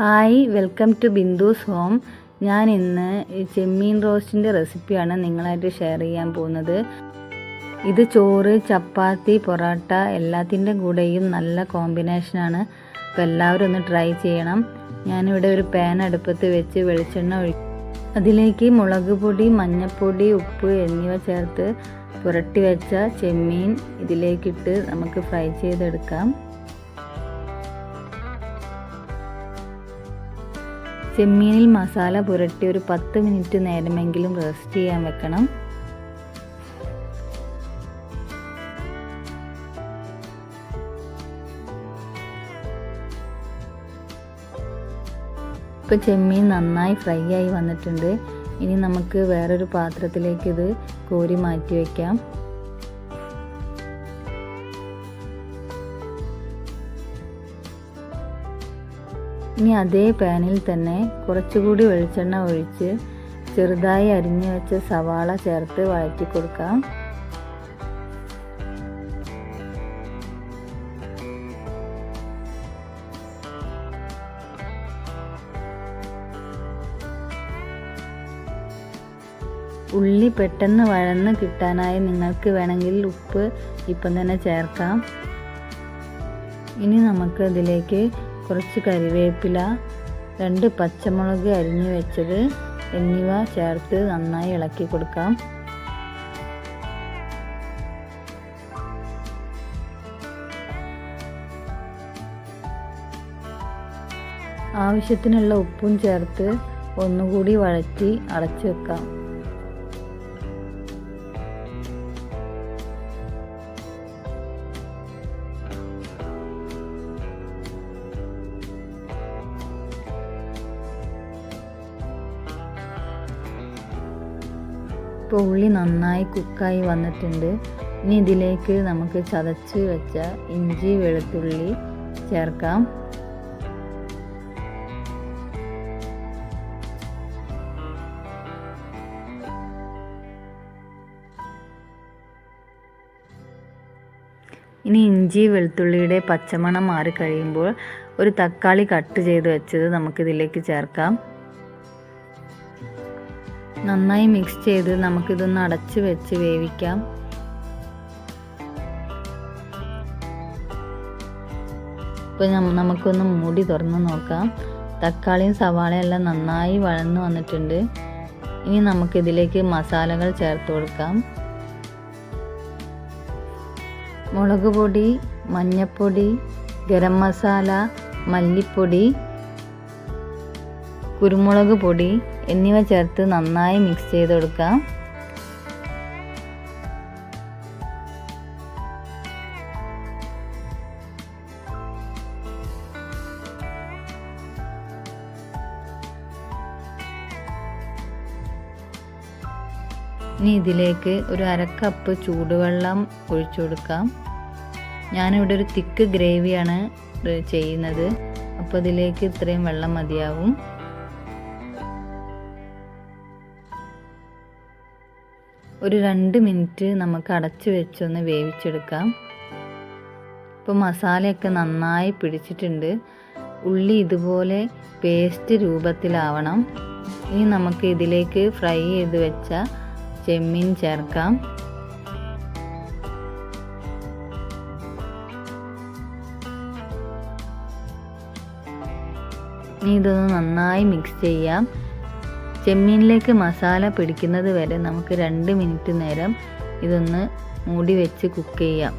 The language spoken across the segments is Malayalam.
Hi, welcome to Bindu's home. ഞാൻ ഇന്ന് ചെമ്മീൻ റോസ്റ്റിൻ്റെ റെസിപ്പിയാണ് നിങ്ങളായിട്ട് ഷെയർ ചെയ്യാൻ പോകുന്നത്. ഇത് ചോറ്, ചപ്പാത്തി, പൊറോട്ട എല്ലാത്തിൻ്റെ കൂടെയും നല്ല കോമ്പിനേഷനാണ്. അപ്പോൾ എല്ലാവരും ഒന്ന് ട്രൈ ചെയ്യണം. ഞാനിവിടെ ഒരു പാൻ അടുപ്പത്ത് വെച്ച് വെളിച്ചെണ്ണ ഒഴിക്കും. അതിലേക്ക് മുളക് പൊടി, മഞ്ഞൾപ്പൊടി, ഉപ്പ് എന്നിവ ചേർത്ത് പുരട്ടി വെച്ച ചെമ്മീൻ ഇതിലേക്കിട്ട് നമുക്ക് ഫ്രൈ ചെയ്തെടുക്കാം. ചെമ്മീനിൽ മസാല പുരട്ടി ഒരു 10 മിനിറ്റ് നേരമെങ്കിലും റെസ്റ്റ് ചെയ്യാൻ വെക്കണം. ഇപ്പോൾ ചെമ്മീൻ നന്നായി ഫ്രൈ ആയി വന്നിട്ടുണ്ട്. ഇനി നമുക്ക് വേറൊരു പാത്രത്തിലേക്ക് ഇത് കോരി മാറ്റി വയ്ക്കാം. ഇനി അതേ പാനിൽ തന്നെ കുറച്ചുകൂടി വെളിച്ചെണ്ണ ഒഴിച്ച് ചെറുതായി അരിഞ്ഞു വെച്ച സവാള ചേർത്ത് വഴറ്റി കൊടുക്കാം. ഉള്ളി പെട്ടെന്ന് വഴന്ന് കിട്ടാനായി നിങ്ങൾക്ക് വേണമെങ്കിൽ ഉപ്പ് ഇപ്പം തന്നെ ചേർക്കാം. ഇനി നമുക്ക് ഇതിലേക്ക് കുറച്ച് കറിവേപ്പില, 2 പച്ചമുളക് അരിഞ്ഞു വെച്ചത് എന്നിവ ചേർത്ത് നന്നായി ഇളക്കി കൊടുക്കാം. ആവശ്യത്തിനുള്ള ഉപ്പും ചേർത്ത് ഒന്നുകൂടി വഴറ്റി അടച്ചു വെക്കാം. ഇപ്പോൾ ഉള്ളി നന്നായി കുക്കായി വന്നിട്ടുണ്ട്. ഇനി ഇതിലേക്ക് നമുക്ക് ചതച്ച് വെച്ച ഇഞ്ചി, വെളുത്തുള്ളി ചേർക്കാം. ഇനി ഇഞ്ചി വെളുത്തുള്ളിയുടെ പച്ചമണം മാറി കഴിയുമ്പോൾ ഒരു തക്കാളി കട്ട് ചെയ്ത് വെച്ചത് നമുക്കിതിലേക്ക് ചേർക്കാം. നന്നായി മിക്സ് ചെയ്ത് നമുക്കിതൊന്ന് അടച്ച് വെച്ച് വേവിക്കാം. ഇപ്പോൾ നമുക്കൊന്ന് മൂടി തുറന്ന് നോക്കാം. തക്കാളിയും സവാളയും എല്ലാം നന്നായി വഴന്ന് വന്നിട്ടുണ്ട്. ഇനി നമുക്കിതിലേക്ക് മസാലകൾ ചേർത്ത് കൊടുക്കാം. മുളക് പൊടി, മഞ്ഞൾപ്പൊടി, ഗരം മസാല, മല്ലിപ്പൊടി, കുരുമുളക് പൊടി എന്നിവ ചേർത്ത് നന്നായി മിക്സ് ചെയ്ത് കൊടുക്കാം. ഇനി ഇതിലേക്ക് ഒരു 1/2 കപ്പ് ചൂടുവെള്ളം ഒഴിച്ചു കൊടുക്കാം. ഞാനിവിടെ ഒരു തിക്ക് ഗ്രേവിയാണ് ചെയ്യുന്നത്. അപ്പോൾ ഇതിലേക്ക് ഇത്രയും വെള്ളം മതിയാവും. ഒരു 2 മിനിറ്റ് നമുക്ക് അടച്ചു വെച്ചൊന്ന് വേവിച്ചെടുക്കാം. ഇപ്പോൾ മസാലയൊക്കെ നന്നായി പിടിച്ചിട്ടുണ്ട്. ഉള്ളി ഇതുപോലെ പേസ്റ്റ് രൂപത്തിലാവണം. ഇനി നമുക്ക് ഇതിലേക്ക് ഫ്രൈ ചെയ്ത് വെച്ച ചെമ്മീൻ ചേർക്കാം. ഇനി ഇതൊന്ന് നന്നായി മിക്സ് ചെയ്യാം. ചെമ്മീനിലേക്ക് മസാല പിടിക്കുന്നത് വരെ നമുക്ക് 2 മിനിറ്റ് നേരം ഇതൊന്ന് മൂടി വെച്ച് കുക്ക് ചെയ്യാം.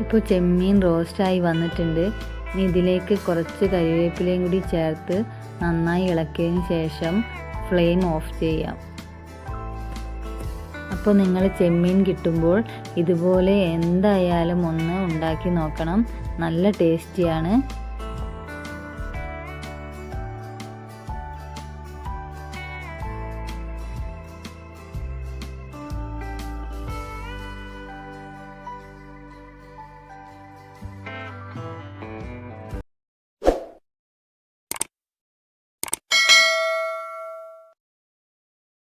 ഇപ്പോൾ ചെമ്മീൻ റോസ്റ്റായി വന്നിട്ടുണ്ട്. ഇനി ഇതിലേക്ക് കുറച്ച് കറിവേപ്പിലയും കൂടി ചേർത്ത് നന്നായി ഇളക്കിയതിന് ശേഷം ഫ്ലെയിം ഓഫ് ചെയ്യാം. അപ്പോൾ നിങ്ങൾ ചെമ്മീൻ കിട്ടുമ്പോൾ ഇതുപോലെ എന്തായാലും ഒന്ന് ഉണ്ടാക്കി നോക്കണം. നല്ല ടേസ്റ്റിയാണ്.